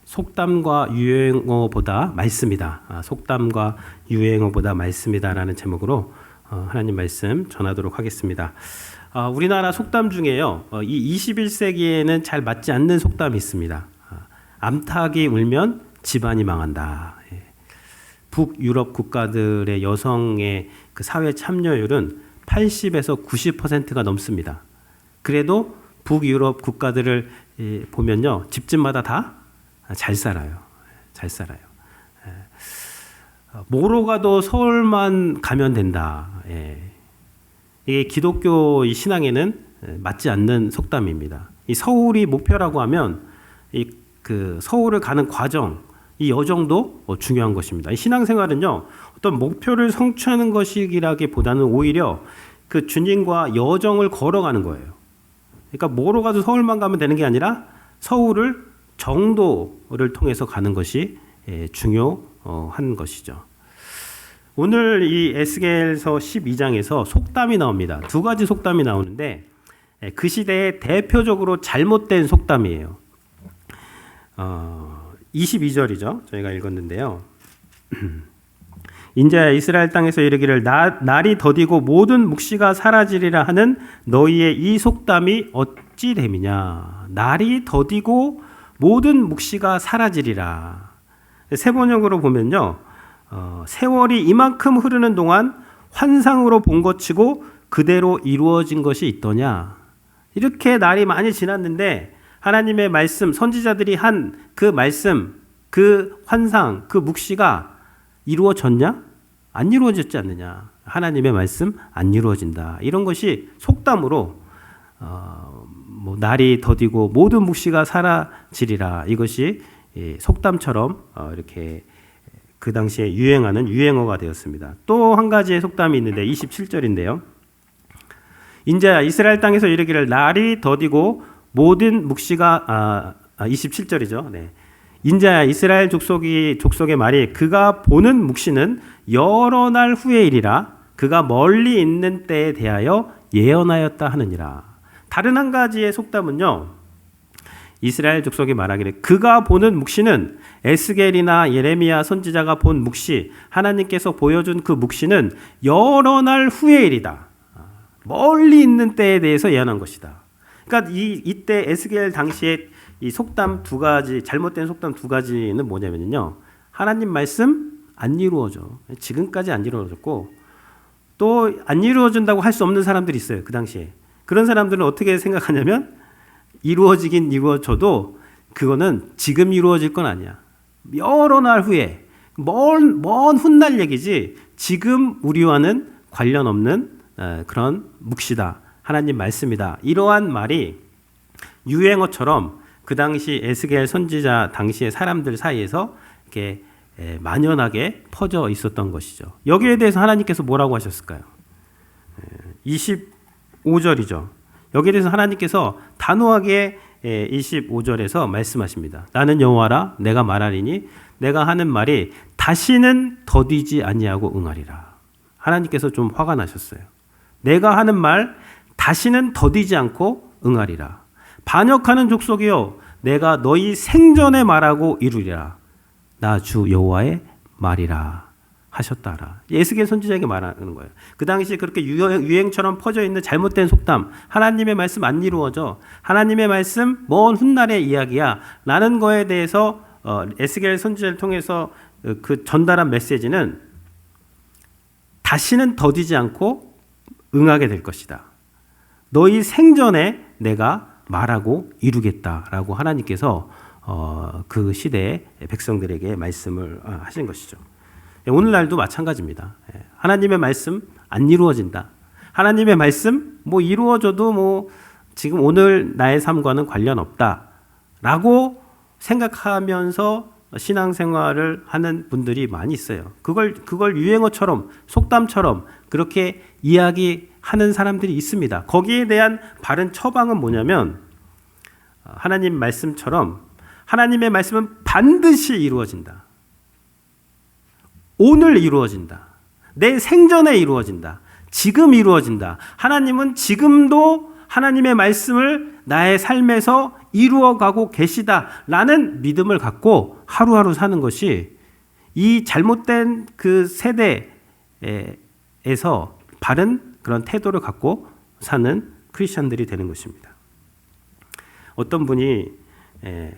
속담과 유행어보다 말씀이다. 속담과 유행어보다 말씀이다라는 제목으로 하나님 말씀 전하도록 하겠습니다. 우리나라 속담 중에요. 이 21세기에는 잘 맞지 않는 속담이 있습니다. 암탉이 울면 집안이 망한다. 북유럽 국가들의 여성의 그 사회 참여율은 80에서 90%가 넘습니다. 그래도 북유럽 국가들을 보면요, 집집마다 다 잘 살아요. 잘 살아요. 뭐로 가도 서울만 가면 된다. 이게 기독교 신앙에는 맞지 않는 속담입니다. 이 서울이 목표라고 하면 그 서울을 가는 과정, 이 여정도 중요한 것입니다. 이 신앙생활은요, 어떤 목표를 성취하는 것이라기보다는 오히려 그 주님과 여정을 걸어가는 거예요. 그러니까 뭐로 가도 서울만 가면 되는 게 아니라 서울을 정도를 통해서 가는 것이 중요한 것이죠. 오늘 이 에스겔서 12장에서 속담이 나옵니다. 두 가지 속담이 나오는데 그 시대에 대표적으로 잘못된 속담이에요. 22절이죠. 저희가 읽었는데요. 인자야 이스라엘 땅에서 이르기를 날이 더디고 모든 묵시가 사라지리라 하는 너희의 이 속담이 어찌 됨이냐. 날이 더디고 모든 묵시가 사라지리라. 세 번역으로 보면요, 세월이 이만큼 흐르는 동안 환상으로 본 것치고 그대로 이루어진 것이 있더냐. 이렇게 날이 많이 지났는데 하나님의 말씀, 선지자들이 한 그 말씀, 그 환상, 그 묵시가 이루어졌냐? 안 이루어졌지 않느냐. 하나님의 말씀 안 이루어진다. 이런 것이 속담으로 날이 더디고 모든 묵시가 사라지리라. 이것이 속담처럼 이렇게 그 당시에 유행하는 유행어가 되었습니다. 또 한 가지의 속담이 있는데 27절인데요. 인자야 이스라엘 땅에서 이르기를 날이 더디고 모든 묵시가 27절이죠. 네. 인자야 이스라엘 족속의 말이 그가 보는 묵시는 여러 날 후의 일이라 그가 멀리 있는 때에 대하여 예언하였다 하느니라. 다른 한 가지의 속담은요, 이스라엘 족속이 말하기를 그가 보는 묵시는 에스겔이나 예레미야 선지자가 본 묵시, 하나님께서 보여준 그 묵시는 여러 날 후의 일이다. 멀리 있는 때에 대해서 예언한 것이다. 그러니까 이때 에스겔 당시에 이 속담 두 가지, 잘못된 속담 두 가지는 뭐냐면요, 하나님 말씀 안 이루어져. 지금까지 안 이루어졌고 또 안 이루어진다고 할 수 없는 사람들이 있어요. 그 당시에. 그런 사람들은 어떻게 생각하냐면 이루어지긴 이루어져도 그거는 지금 이루어질 건 아니야. 여러 날 후에 먼 훗날 얘기지 지금 우리와는 관련 없는 그런 묵시다. 하나님 말씀이다. 이러한 말이 유행어처럼 그 당시 에스겔 선지자 당시의 사람들 사이에서 이렇게 만연하게 퍼져 있었던 것이죠. 여기에 대해서 하나님께서 뭐라고 하셨을까요? 25절이죠. 여기에 대해서 하나님께서 단호하게 25절에서 말씀하십니다. 나는 여호와라 내가 말하리니 내가 하는 말이 다시는 더디지 아니하고 응하리라. 하나님께서 좀 화가 나셨어요. 내가 하는 말 다시는 더디지 않고 응하리라. 반역하는 족속이요 내가 너희 생전에 말하고 이루리라. 나 주 여호와의 말이라 하셨다라. 에스겔 선지자에게 말하는 거예요. 그 당시 그렇게 유행처럼 퍼져 있는 잘못된 속담, 하나님의 말씀 안 이루어져, 하나님의 말씀 먼 훗날의 이야기야 라는 거에 대해서 에스겔 선지자를 통해서 그 전달한 메시지는 다시는 더디지 않고 응하게 될 것이다. 너희 생전에 내가 말하고 이루겠다라고 하나님께서 그 시대의 백성들에게 말씀을 하신 것이죠. 오늘날도 마찬가지입니다. 하나님의 말씀 안 이루어진다. 하나님의 말씀 뭐 이루어져도 뭐 지금 오늘 나의 삶과는 관련 없다라고 생각하면서 신앙생활을 하는 분들이 많이 있어요. 그걸 유행어처럼 속담처럼 그렇게 이야기하는 사람들이 있습니다. 거기에 대한 바른 처방은 뭐냐면 하나님 말씀처럼 하나님의 말씀은 반드시 이루어진다. 오늘 이루어진다. 내 생전에 이루어진다. 지금 이루어진다. 하나님은 지금도 하나님의 말씀을 나의 삶에서 이루어가고 계시다라는 믿음을 갖고 하루하루 사는 것이 이 잘못된 그 세대에서 바른 그런 태도를 갖고 사는 크리스천들이 되는 것입니다. 어떤 분이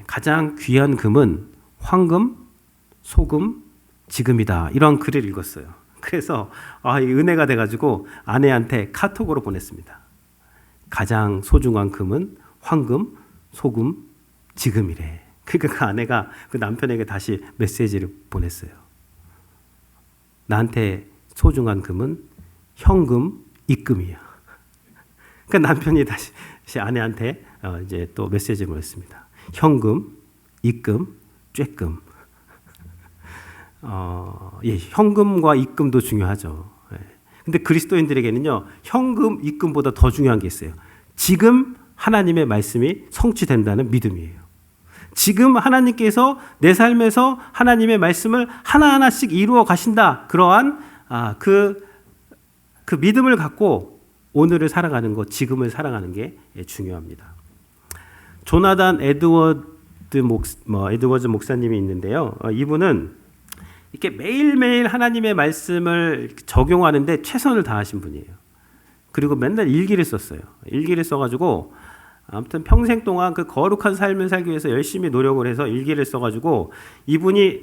가장 귀한 금은 황금, 소금, 지금이다, 이런 글을 읽었어요. 그래서 이 은혜가 돼가지고 아내한테 카톡으로 보냈습니다. 가장 소중한 금은 황금, 소금, 지금이래. 그러니까 그 아내가 그 남편에게 다시 메시지를 보냈어요. 나한테 소중한 금은 현금, 입금이야. 그러니까 남편이 다시 아내한테 이제 또 메시지를 보냈습니다. 현금, 입금, 쬐금. 현금과 입금도 중요하죠. 근데 그리스도인들에게는요, 현금, 입금보다 더 중요한 게 있어요. 지금 하나님의 말씀이 성취된다는 믿음이에요. 지금 하나님께서 내 삶에서 하나님의 말씀을 하나하나씩 이루어 가신다. 그러한 그 믿음을 갖고 오늘을 살아가는 것, 지금을 살아가는 게 중요합니다. 조나단 에드워즈 목사님이 있는데요. 이분은 이렇게 매일매일 하나님의 말씀을 적용하는데 최선을 다하신 분이에요. 그리고 맨날 일기를 썼어요. 일기를 써가지고 아무튼 평생 동안 그 거룩한 삶을 살기 위해서 열심히 노력을 해서 일기를 써가지고 이분이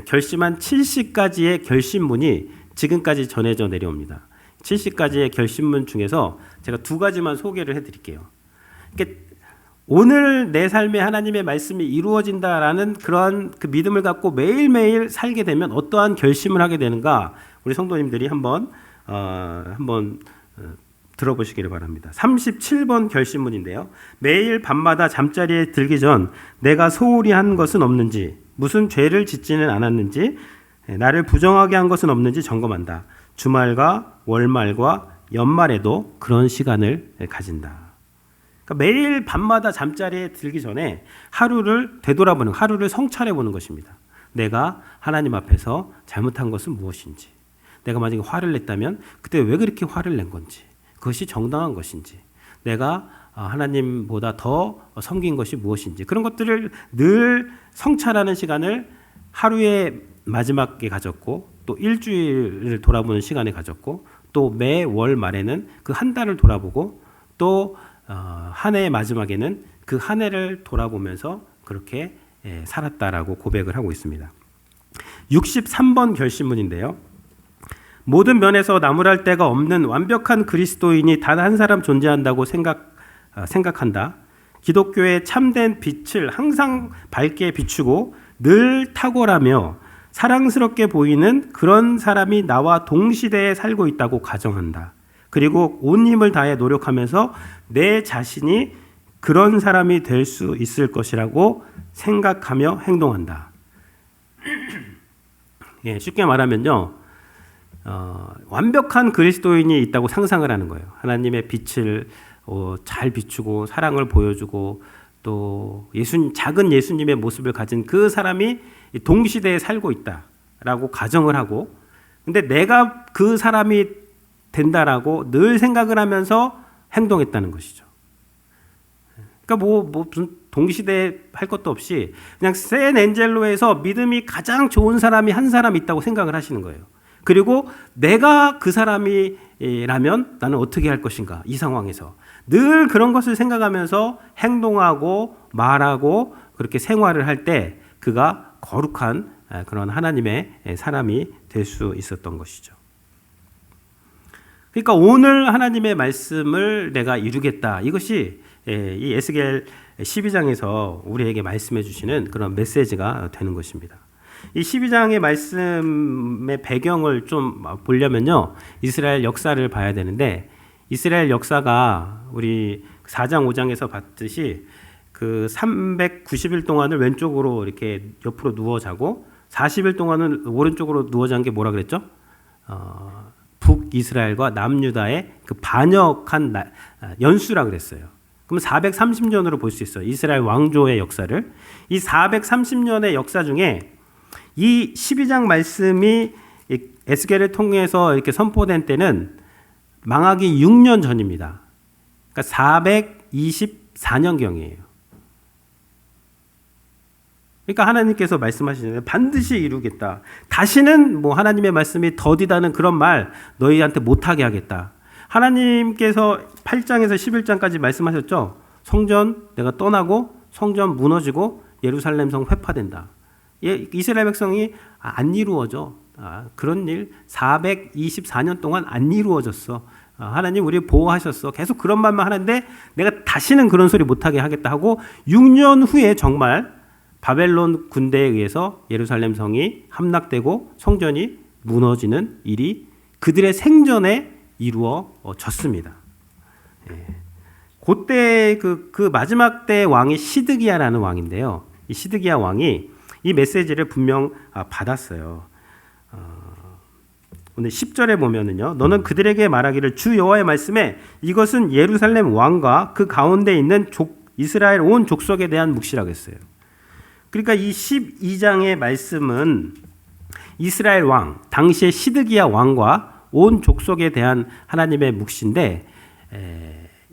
결심한 70가지의 결심문이 지금까지 전해져 내려옵니다. 70가지의 결심문 중에서 제가 2가지만 소개를 해드릴게요. 오늘 내 삶에 하나님의 말씀이 이루어진다라는 그런 그 믿음을 갖고 매일매일 살게 되면 어떠한 결심을 하게 되는가, 우리 성도님들이 한번 들어보시기를 바랍니다. 37번 결심문인데요. 매일 밤마다 잠자리에 들기 전 내가 소홀히 한 것은 없는지, 무슨 죄를 짓지는 않았는지, 나를 부정하게 한 것은 없는지 점검한다. 주말과 월말과 연말에도 그런 시간을 가진다. 그러니까 매일 밤마다 잠자리에 들기 전에 하루를 되돌아보는, 하루를 성찰해보는 것입니다. 내가 하나님 앞에서 잘못한 것은 무엇인지, 내가 만약에 화를 냈다면 그때 왜 그렇게 화를 낸 건지, 그것이 정당한 것인지, 내가 하나님보다 더 섬긴 것이 무엇인지, 그런 것들을 늘 성찰하는 시간을 하루의 마지막에 가졌고, 또 일주일을 돌아보는 시간에 가졌고, 또 매월 말에는 그 한 달을 돌아보고, 또 한 해의 마지막에는 그 한 해를 돌아보면서 그렇게 살았다라고 고백을 하고 있습니다. 63번 결심문인데요. 모든 면에서 나무랄 데가 없는 완벽한 그리스도인이 단 한 사람 존재한다고 생각한다. 기독교의 참된 빛을 항상 밝게 비추고 늘 탁월하며 사랑스럽게 보이는 그런 사람이 나와 동시대에 살고 있다고 가정한다. 그리고 온 힘을 다해 노력하면서 내 자신이 그런 사람이 될 수 있을 것이라고 생각하며 행동한다. 쉽게 말하면요, 완벽한 그리스도인이 있다고 상상을 하는 거예요. 하나님의 빛을 잘 비추고 사랑을 보여주고, 또 작은 예수님의 모습을 가진 그 사람이 동시대에 살고 있다라고 가정을 하고, 근데 내가 그 사람이 된다라고 늘 생각을 하면서 행동했다는 것이죠. 그러니까 무슨 동시대에 할 것도 없이 그냥 샌엔젤로에서 믿음이 가장 좋은 사람이 한 사람 있다고 생각을 하시는 거예요. 그리고 내가 그 사람이라면 나는 어떻게 할 것인가, 이 상황에서 늘 그런 것을 생각하면서 행동하고 말하고 그렇게 생활을 할 때 그가 거룩한 그런 하나님의 사람이 될 수 있었던 것이죠. 그러니까 오늘 하나님의 말씀을 내가 이루겠다, 이것이 이 에스겔 12장에서 우리에게 말씀해 주시는 그런 메시지가 되는 것입니다. 이 12장의 말씀의 배경을 좀 보려면요, 이스라엘 역사를 봐야 되는데, 이스라엘 역사가 우리 4장 5장에서 봤듯이 그 390일 동안을 왼쪽으로 이렇게 옆으로 누워 자고 40일 동안은 오른쪽으로 누워 잔 게 뭐라 그랬죠? 북이스라엘과 남유다의 그 반역한 연수라 그랬어요. 그럼 430년으로 볼 수 있어요. 이스라엘 왕조의 역사를. 이 430년의 역사 중에 이 12장 말씀이 에스겔을 통해서 이렇게 선포된 때는 망하기 6년 전입니다. 그러니까 424년경이에요. 그러니까 하나님께서 말씀하시잖아요. 반드시 이루겠다. 다시는 뭐 하나님의 말씀이 더디다는 그런 말 너희한테 못하게 하겠다. 하나님께서 8장에서 11장까지 말씀하셨죠. 성전 내가 떠나고 성전 무너지고 예루살렘 성 회파된다. 이스라엘 백성이 안 이루어져. 그런 일 424년 동안 안 이루어졌어. 하나님 우리 보호하셨어. 계속 그런 말만 하는데 내가 다시는 그런 소리 못하게 하겠다 하고 6년 후에 정말 바벨론 군대에 의해서 예루살렘 성이 함락되고 성전이 무너지는 일이 그들의 생전에 이루어졌습니다. 그때 그 마지막 때 왕이 시드기야라는 왕인데요. 이 시드기야 왕이 이 메시지를 분명 받았어요. 오늘 10절에 보면은요. 너는 그들에게 말하기를 주 여호와의 말씀에 이것은 예루살렘 왕과 그 가운데 있는 이스라엘 온 족속에 대한 묵시라고 했어요. 그러니까 이 12장의 말씀은 이스라엘 왕, 당시의 시드기야 왕과 온 족속에 대한 하나님의 묵시인데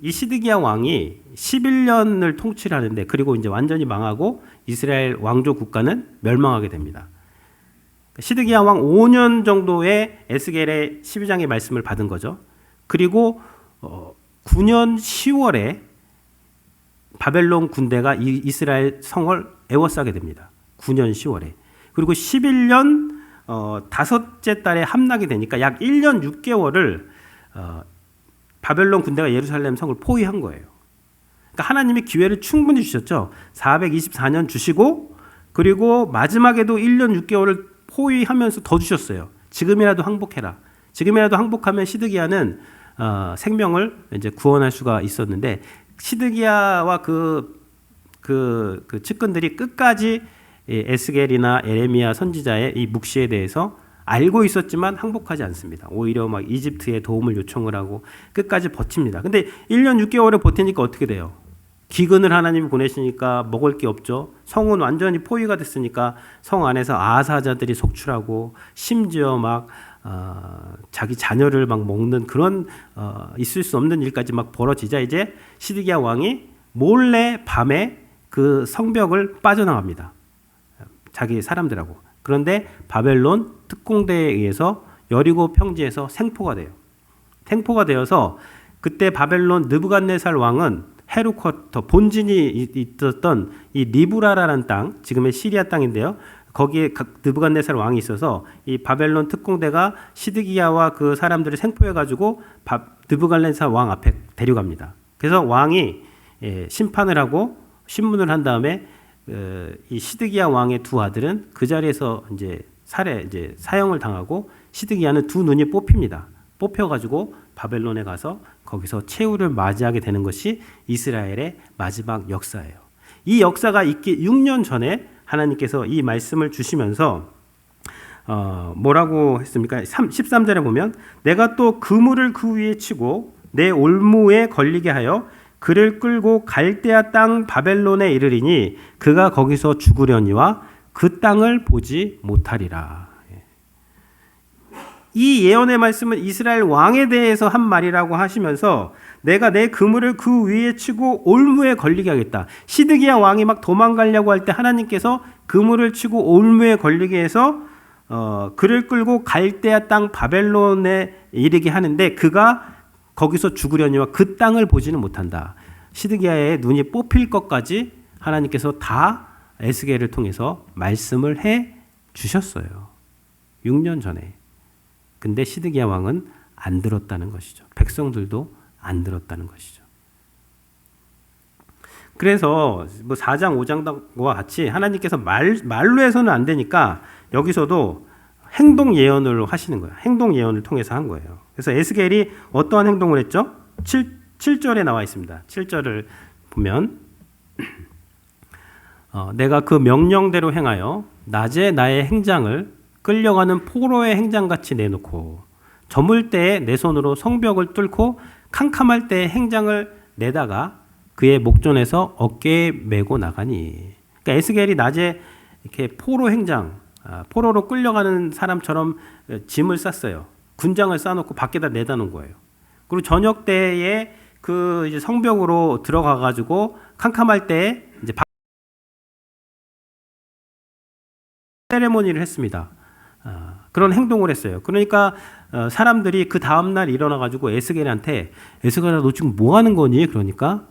이 시드기야 왕이 11년을 통치를 하는데 그리고 이제 완전히 망하고 이스라엘 왕조 국가는 멸망하게 됩니다. 시드기야 왕 5년 정도의 에스겔의 12장의 말씀을 받은 거죠. 그리고 9년 10월에 바벨론 군대가 이스라엘 성을 에워싸게 됩니다. 9년 10월에. 그리고 11년 다섯째 달에 함락이 되니까 약 1년 6개월을 바벨론 군대가 예루살렘 성을 포위한 거예요. 그러니까 하나님이 기회를 충분히 주셨죠. 424년 주시고 그리고 마지막에도 1년 6개월을 포위하면서 더 주셨어요. 지금이라도 항복해라. 지금이라도 항복하면 시드기야는 생명을 이제 구원할 수가 있었는데 시드기야와 그 측근들이 끝까지 에스겔이나 에레미야 선지자의 이 묵시에 대해서 알고 있었지만 항복하지 않습니다. 오히려 막 이집트에 도움을 요청을 하고 끝까지 버팁니다. 근데 1년 6개월을 버티니까 어떻게 돼요? 기근을 하나님이 보내시니까 먹을 게 없죠. 성은 완전히 포위가 됐으니까 성 안에서 아사자들이 속출하고 심지어 막 자기 자녀를 막 먹는 그런 있을 수 없는 일까지 막 벌어지자 이제 시드기야 왕이 몰래 밤에 그 성벽을 빠져나갑니다. 자기 사람들하고. 그런데 바벨론 특공대에 의해서 여리고 평지에서 생포가 돼요. 생포가 되어서 그때 바벨론 느부갓네살 왕은 헤르쿼터 본진이 있었던 이 리브라라는 땅, 지금의 시리아 땅인데요. 거기에 느부갓네살 왕이 있어서 이 바벨론 특공대가 시드기야와 그 사람들을 생포해가지고 느부갓네살 왕 앞에 데려갑니다. 그래서 왕이 심판을 하고 신문을 한 다음에 이 시드기야 왕의 두 아들은 그 자리에서 이제 사형을 당하고 시드기야는 두 눈이 뽑힙니다. 뽑혀가지고 바벨론에 가서 거기서 최후를 맞이하게 되는 것이 이스라엘의 마지막 역사예요. 이 역사가 있기 6년 전에 하나님께서 이 말씀을 주시면서 뭐라고 했습니까? 13절에 보면 내가 또 그물을 그 위에 치고 내 올무에 걸리게 하여 그를 끌고 갈대아 땅 바벨론에 이르리니 그가 거기서 죽으려니와 그 땅을 보지 못하리라. 이 예언의 말씀은 이스라엘 왕에 대해서 한 말이라고 하시면서 내가 내 그물을 그 위에 치고 올무에 걸리게 하겠다. 시드기야 왕이 막 도망가려고 할 때 하나님께서 그물을 치고 올무에 걸리게 해서 그를 끌고 갈대아 땅 바벨론에 이르게 하는데 그가 거기서 죽으려니와 그 땅을 보지는 못한다. 시드기야의 눈이 뽑힐 것까지 하나님께서 다 에스겔을 통해서 말씀을 해 주셨어요. 6년 전에. 근데 시드기야 왕은 안 들었다는 것이죠. 백성들도 안 들었다는 것이죠. 그래서 뭐 4장 5장과 같이 하나님께서 말로 해서는 안 되니까 여기서도 행동 예언을 하시는 거예요. 행동 예언을 통해서 한 거예요. 그래서 에스겔이 어떠한 행동을 했죠? 7절에 나와 있습니다. 7절을 보면 내가 그 명령대로 행하여 낮에 나의 행장을 끌려가는 포로의 행장같이 내놓고 저물 때에 내 손으로 성벽을 뚫고 캄캄할 때에 행장을 내다가 그의 목전에서 어깨에 메고 나가니. 그러니까 에스겔이 낮에 이렇게 포로 행장, 포로로 끌려가는 사람처럼 짐을 쌌어요. 군장을 싸놓고 밖에다 내다 놓은 거예요. 그리고 저녁 때에 그 이제 성벽으로 들어가 가지고 캄캄할 때 이제 세레모니를 했습니다. 그런 행동을 했어요. 그러니까 사람들이 그 다음날 일어나가지고 에스겔한테 에스겔아 너 지금 뭐 하는 거니? 그러니까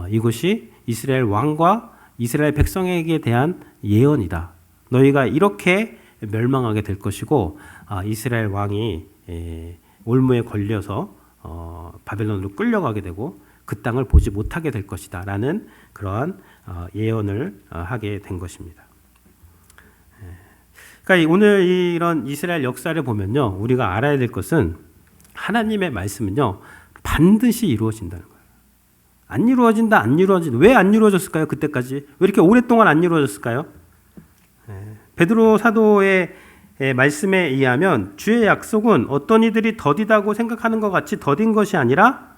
이것이 이스라엘 왕과 이스라엘 백성에게 대한 예언이다. 너희가 이렇게 멸망하게 될 것이고 이스라엘 왕이 올무에 걸려서 바벨론으로 끌려가게 되고 그 땅을 보지 못하게 될 것이다 라는 그러한 예언을 하게 된 것입니다. 그러니까 오늘 이런 이스라엘 역사를 보면요, 우리가 알아야 될 것은 하나님의 말씀은요 반드시 이루어진다는 거예요. 안 이루어진다. 왜 안 이루어졌을까요? 그때까지 왜 이렇게 오랫동안 안 이루어졌을까요? 베드로 사도의 말씀에 의하면 주의 약속은 어떤 이들이 더디다고 생각하는 것 같이 더딘 것이 아니라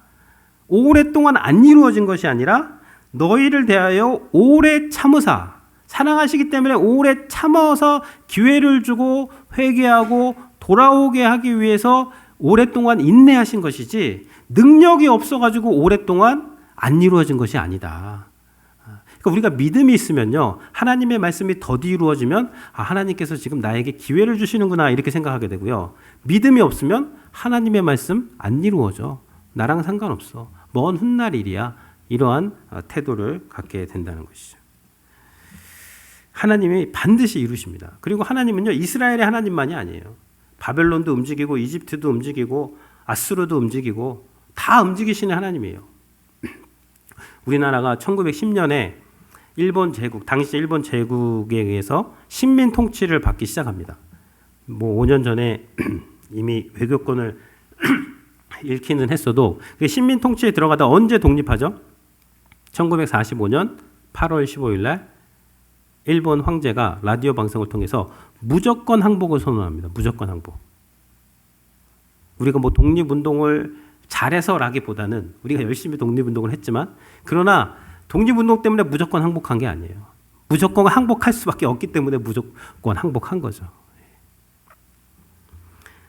오랫동안 안 이루어진 것이 아니라 너희를 대하여 오래 참으사 사랑하시기 때문에 오래 참아서 기회를 주고 회개하고 돌아오게 하기 위해서 오랫동안 인내하신 것이지 능력이 없어가지고 오랫동안 안 이루어진 것이 아니다. 그러니까 우리가 믿음이 있으면요, 하나님의 말씀이 더디 이루어지면 하나님께서 지금 나에게 기회를 주시는구나 이렇게 생각하게 되고요. 믿음이 없으면 하나님의 말씀 안 이루어져. 나랑 상관없어. 먼 훗날 일이야. 이러한 태도를 갖게 된다는 것이죠. 하나님이 반드시 이루십니다. 그리고 하나님은요, 이스라엘의 하나님만이 아니에요. 바벨론도 움직이고 이집트도 움직이고 아수르도 움직이고 다 움직이시는 하나님이에요. 우리나라가 1910년에 일본 제국, 당시 일본 제국에 의해서 식민 통치를 받기 시작합니다. 5년 전에 이미 외교권을 잃기는 했어도 식민 통치에 들어가다 언제 독립하죠? 1945년 8월 15일 날 일본 황제가 라디오 방송을 통해서 무조건 항복을 선언합니다. 무조건 항복. 우리가 독립운동을 잘해서라기보다는 우리가 열심히 독립운동을 했지만 그러나 독립운동 때문에 무조건 항복한 게 아니에요. 무조건 항복할 수밖에 없기 때문에 무조건 항복한 거죠.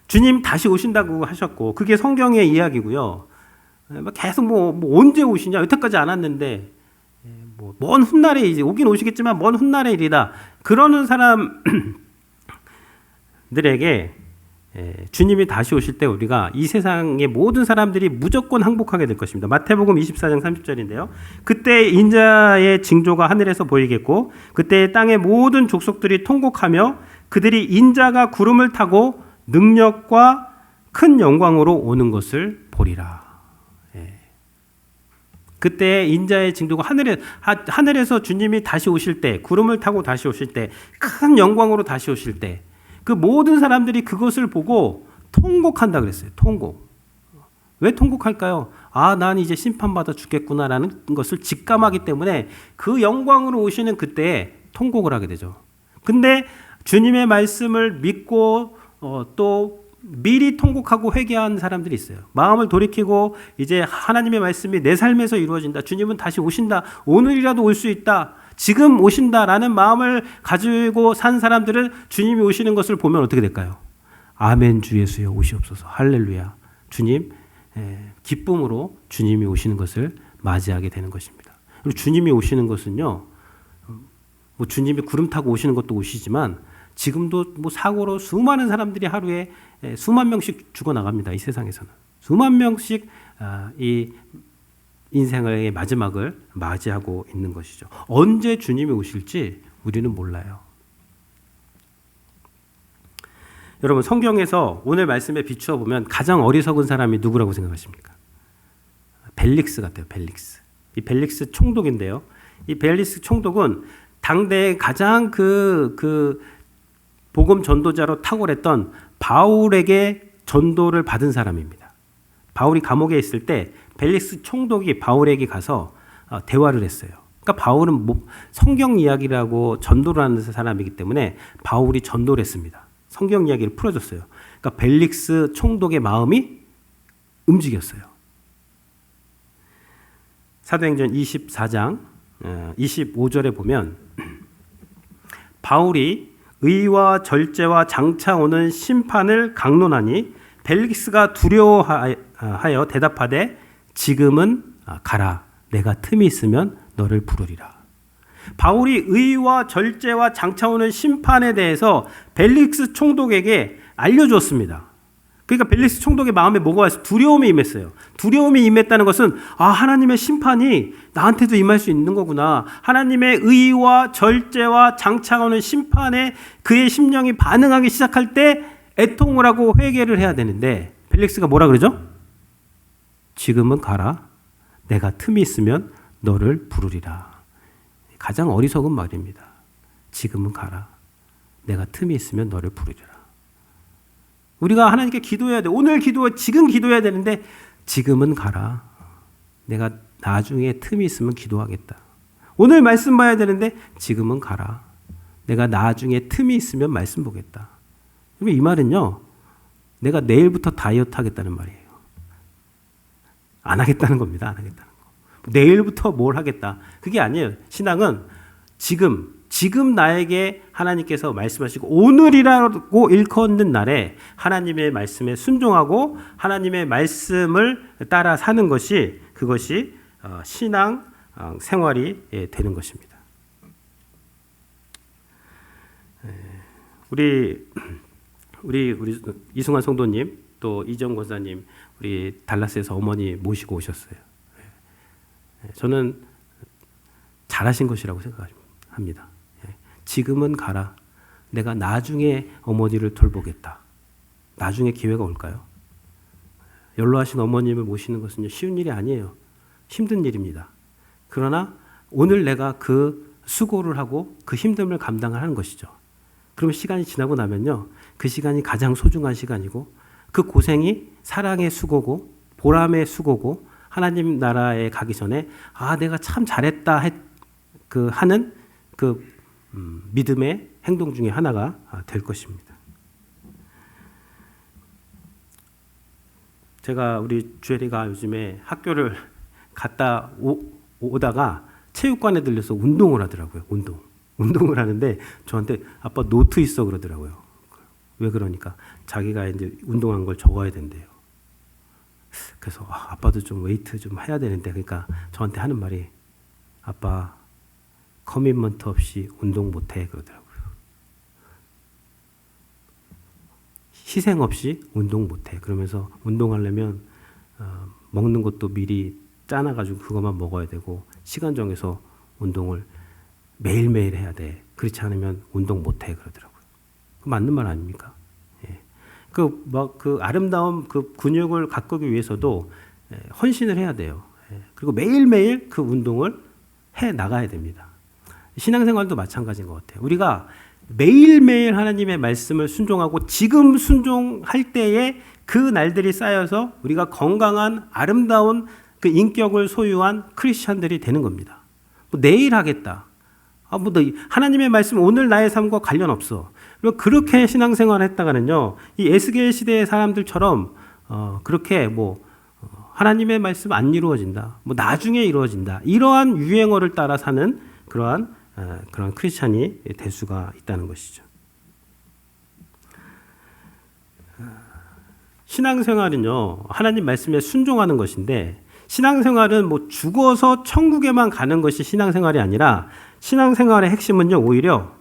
주님 다시 오신다고 하셨고 그게 성경의 이야기고요. 계속 언제 오시냐 여태까지 안 왔는데 먼 훗날에 이제 오긴 오시겠지만 먼 훗날의 일이다. 그러는 사람들에게 주님이 다시 오실 때 우리가 이 세상의 모든 사람들이 무조건 항복하게 될 것입니다. 마태복음 24장 30절인데요. 그때 인자의 징조가 하늘에서 보이겠고 그때 땅의 모든 족속들이 통곡하며 그들이 인자가 구름을 타고 능력과 큰 영광으로 오는 것을 보리라. 그때 인자의 징조가 하늘에서 주님이 다시 오실 때 구름을 타고 다시 오실 때 큰 영광으로 다시 오실 때 그 모든 사람들이 그것을 보고 통곡한다 그랬어요. 통곡. 왜 통곡할까요? 난 이제 심판받아 죽겠구나라는 것을 직감하기 때문에 그 영광으로 오시는 그때에 통곡을 하게 되죠. 근데 주님의 말씀을 믿고 또 미리 통곡하고 회개한 사람들이 있어요. 마음을 돌이키고 이제 하나님의 말씀이 내 삶에서 이루어진다. 주님은 다시 오신다. 오늘이라도 올 수 있다. 지금 오신다라는 마음을 가지고 산 사람들은 주님이 오시는 것을 보면 어떻게 될까요? 아멘 주 예수여 오시옵소서. 할렐루야. 주님 기쁨으로 주님이 오시는 것을 맞이하게 되는 것입니다. 그리고 주님이 오시는 것은요. 주님이 구름 타고 오시는 것도 오시지만 지금도 사고로 수많은 사람들이 하루에 수만 명씩 죽어나갑니다. 이 세상에서는. 수만 명씩 이 인생의 마지막을 맞이하고 있는 것이죠. 언제 주님이 오실지 우리는 몰라요. 여러분 성경에서 오늘 말씀에 비추어 보면 가장 어리석은 사람이 누구라고 생각하십니까? 벨릭스 같아요. 벨릭스. 이 벨릭스 총독인데요. 이 벨릭스 총독은 당대에 가장 그 복음 전도자로 탁월했던 바울에게 전도를 받은 사람입니다. 바울이 감옥에 있을 때 벨릭스 총독이 바울에게 가서 대화를 했어요. 그러니까 바울은 성경 이야기라고 전도를 하는 사람이기 때문에 바울이 전도를 했습니다. 성경 이야기를 풀어줬어요. 그러니까 벨릭스 총독의 마음이 움직였어요. 사도행전 24장 25절에 보면 바울이 의와 절제와 장차 오는 심판을 강론하니 벨릭스가 두려워하여 대답하되 지금은 가라. 내가 틈이 있으면 너를 부르리라. 바울이 의와 절제와 장차오는 심판에 대해서 벨릭스 총독에게 알려주었습니다. 그러니까 벨릭스 총독의 마음에 뭐가 왔어요? 두려움이 임했어요. 두려움이 임했다는 것은 하나님의 심판이 나한테도 임할 수 있는 거구나. 하나님의 의와 절제와 장차오는 심판에 그의 심령이 반응하기 시작할 때 애통을 하고 회개를 해야 되는데 벨릭스가 뭐라 그러죠? 지금은 가라. 내가 틈이 있으면 너를 부르리라. 가장 어리석은 말입니다. 지금은 가라. 내가 틈이 있으면 너를 부르리라. 우리가 하나님께 기도해야 돼. 오늘 지금 기도해야 되는데 지금은 가라. 내가 나중에 틈이 있으면 기도하겠다. 오늘 말씀 봐야 되는데 지금은 가라. 내가 나중에 틈이 있으면 말씀 보겠다. 이 말은요. 내가 내일부터 다이어트 하겠다는 말이에요. 안 하겠다는 겁니다. 안 하겠다는 거. 내일부터 뭘 하겠다. 그게 아니에요. 신앙은 지금 나에게 하나님께서 말씀하시고 오늘이라고 일컫는 날에 하나님의 말씀에 순종하고 하나님의 말씀을 따라 사는 것이 그것이 신앙 생활이 되는 것입니다. 우리 이승환 성도님 또 이정 권사님 우리 달라스에서 어머니 모시고 오셨어요. 저는 잘하신 것이라고 생각합니다. 지금은 가라. 내가 나중에 어머니를 돌보겠다. 나중에 기회가 올까요? 연로하신 어머님을 모시는 것은 쉬운 일이 아니에요. 힘든 일입니다. 그러나 오늘 내가 그 수고를 하고 그 힘듦을 감당을 하는 것이죠. 그러면 시간이 지나고 나면요. 그 시간이 가장 소중한 시간이고 그 고생이 사랑의 수고고 보람의 수고고 하나님 나라에 가기 전에 내가 참 잘했다 하는 그 믿음의 행동 중에 하나가 될 것입니다. 제가 우리 주혜리가 요즘에 학교를 갔다 오다가 체육관에 들려서 운동을 하더라고요. 운동을 하는데 저한테 아빠 노트 있어 그러더라고요. 왜 그러니까 자기가 이제 운동한 걸 적어야 된대요. 그래서 아빠도 좀 웨이트 좀 해야 되는데 그러니까 저한테 하는 말이 아빠 커미먼트 없이 운동 못해 그러더라고요. 희생 없이 운동 못해. 그러면서 운동하려면 먹는 것도 미리 짜놔가지고 그것만 먹어야 되고 시간 정해서 운동을 매일매일 해야 돼. 그렇지 않으면 운동 못해 그러더라고요. 맞는 말 아닙니까? 예. 그 아름다운 그 근육을 가꾸기 위해서도 헌신을 해야 돼요. 예. 그리고 매일매일 그 운동을 해 나가야 됩니다. 신앙생활도 마찬가지인 것 같아요. 우리가 매일매일 하나님의 말씀을 순종하고 지금 순종할 때에 그 날들이 쌓여서 우리가 건강한 아름다운 그 인격을 소유한 크리스찬들이 되는 겁니다. 내일 하겠다. 하나님의 말씀 오늘 나의 삶과 관련 없어. 그렇게 신앙생활을 했다가는요, 이 에스겔 시대의 사람들처럼 그렇게 하나님의 말씀 안 이루어진다. 나중에 이루어진다. 이러한 유행어를 따라 사는 그러한 크리스찬이 될 수가 있다는 것이죠. 신앙생활은요, 하나님 말씀에 순종하는 것인데, 신앙생활은 죽어서 천국에만 가는 것이 신앙생활이 아니라, 신앙생활의 핵심은요, 오히려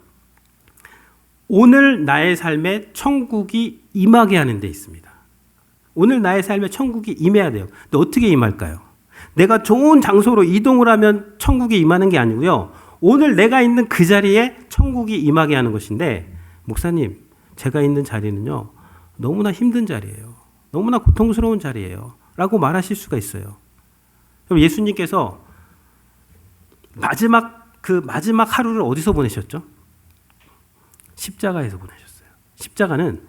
오늘 나의 삶에 천국이 임하게 하는 데 있습니다. 오늘 나의 삶에 천국이 임해야 돼요. 근데 어떻게 임할까요? 내가 좋은 장소로 이동을 하면 천국이 임하는 게 아니고요. 오늘 내가 있는 그 자리에 천국이 임하게 하는 것인데, 목사님, 제가 있는 자리는요, 너무나 힘든 자리예요. 너무나 고통스러운 자리예요. 라고 말하실 수가 있어요. 예수님께서 마지막 하루를 어디서 보내셨죠? 십자가에서 보내셨어요. 십자가는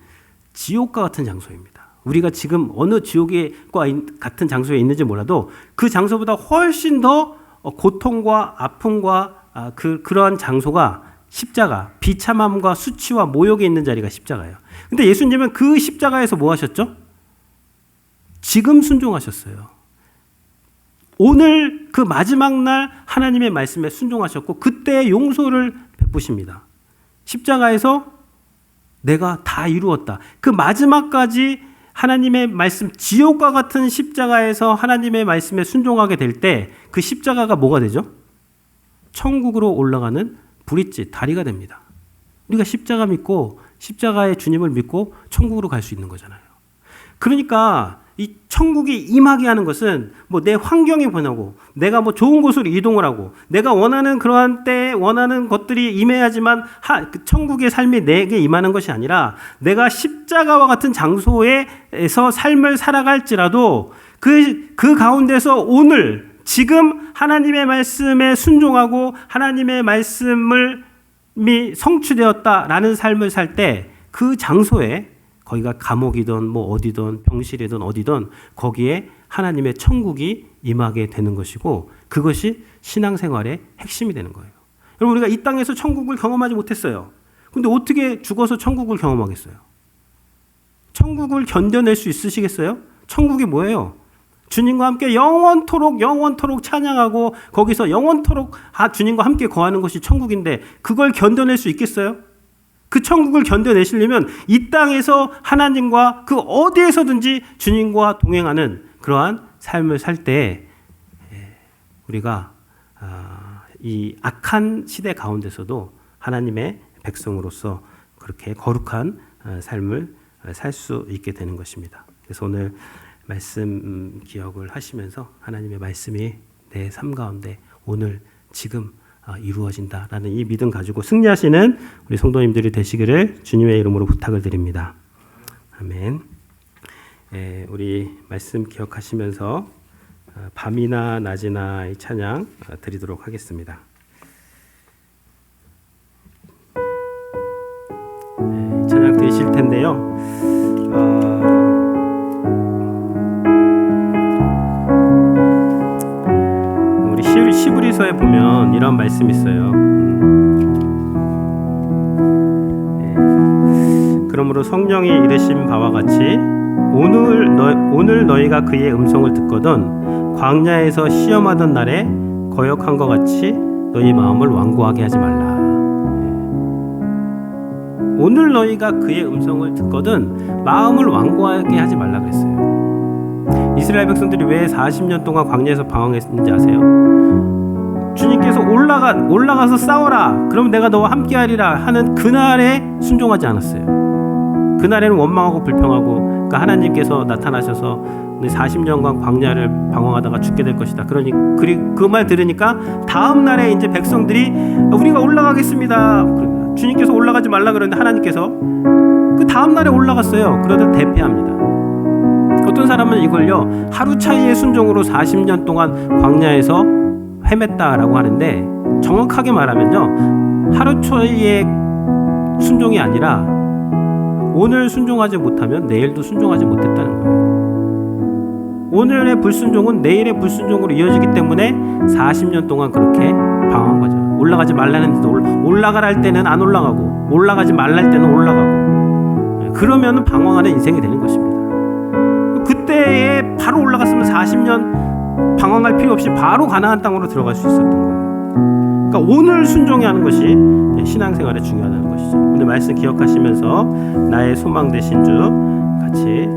지옥과 같은 장소입니다. 우리가 지금 어느 지옥과 같은 장소에 있는지 몰라도 그 장소보다 훨씬 더 고통과 아픔과 그러한 장소가 십자가, 비참함과 수치와 모욕이 있는 자리가 십자가예요. 근데 예수님은 그 십자가에서 뭐 하셨죠? 지금 순종하셨어요. 오늘 그 마지막 날 하나님의 말씀에 순종하셨고 그때 용서를 베푸십니다. 십자가에서 내가 다 이루었다. 그 마지막까지 하나님의 말씀, 지옥과 같은 십자가에서 하나님의 말씀에 순종하게 될 때 그 십자가가 뭐가 되죠? 천국으로 올라가는 브릿지, 다리가 됩니다. 우리가 십자가 믿고 십자가의 주님을 믿고 천국으로 갈 수 있는 거잖아요. 그러니까 이 천국이 임하게 하는 것은 뭐 내 환경이 변하고 내가 뭐 좋은 곳으로 이동을 하고 내가 원하는 그러한 때에 원하는 것들이 임해야지만 그 천국의 삶이 내게 임하는 것이 아니라 내가 십자가와 같은 장소에서 삶을 살아갈지라도 그 가운데서 오늘 지금 하나님의 말씀에 순종하고 하나님의 말씀을 성취되었다라는 삶을 살 때 그 장소에 거기가 감옥이든 뭐 어디든 병실이든 어디든 거기에 하나님의 천국이 임하게 되는 것이고 그것이 신앙생활의 핵심이 되는 거예요. 여러분 우리가 이 땅에서 천국을 경험하지 못했어요. 근데 어떻게 죽어서 천국을 경험하겠어요? 천국을 견뎌낼 수 있으시겠어요? 천국이 뭐예요? 주님과 함께 영원토록 찬양하고 거기서 영원토록 주님과 함께 거하는 것이 천국인데 그걸 견뎌낼 수 있겠어요? 그 천국을 견뎌내시려면 이 땅에서 하나님과 그 어디에서든지 주님과 동행하는 그러한 삶을 살 때 우리가 이 악한 시대 가운데서도 하나님의 백성으로서 그렇게 거룩한 삶을 살 수 있게 되는 것입니다. 그래서 오늘 말씀 기억을 하시면서 하나님의 말씀이 내 삶 가운데 오늘 지금 이루어진다라는 이 믿음 가지고 승리하시는 우리 성도님들이 되시기를 주님의 이름으로 부탁을 드립니다. 아멘. 우리 말씀 기억하시면서 밤이나 낮이나 이 찬양 드리도록 하겠습니다. 찬양 드리실 텐데요. 시브리서에 보면 이런 말씀이 있어요. 그러므로 성령이 이르신 바와 같이 오늘 너희가 그의 음성을 듣거든 광야에서 시험하던 날에 거역한 것 같이 너희 마음을 완고하게 하지 말라. 오늘 너희가 그의 음성을 듣거든 마음을 완고하게 하지 말라 그랬어요. 이스라엘 백성들이 왜 40년 동안 광야에서 방황했는지 아세요? 주님께서 올라가서 싸워라. 그러면 내가 너와 함께하리라 하는 그날에 순종하지 않았어요. 그날에는 원망하고 불평하고 그러니까 하나님께서 나타나셔서 40년간 광야를 방황하다가 죽게 될 것이다. 그러니 그 말 들으니까 다음 날에 이제 백성들이 우리가 올라가겠습니다. 주님께서 올라가지 말라 그러는데 하나님께서 그 다음 날에 올라갔어요. 그러다 대패합니다. 어떤 사람은 이걸요 하루 차이의 순종으로 40년 동안 광야에서 헤맸다라고 하는데 정확하게 말하면요 하루 차이의 순종이 아니라 오늘 순종하지 못하면 내일도 순종하지 못했다는 거예요. 오늘의 불순종은 내일의 불순종으로 이어지기 때문에 40년 동안 그렇게 방황한 거죠. 올라가지 말라는 데도 올라가라 할 때는 안 올라가고 올라가지 말라 할 때는 올라가고 그러면 방황하는 인생이 되는 것입니다. 그때에 바로 올라갔으면 40년 방황할 필요 없이 바로 가나안 땅으로 들어갈 수 있었던 거예요. 그러니까 오늘 순종해야 하는 것이 신앙생활에 중요하다는 것이죠. 오늘 말씀 기억하시면서 나의 소망 되신 주 같이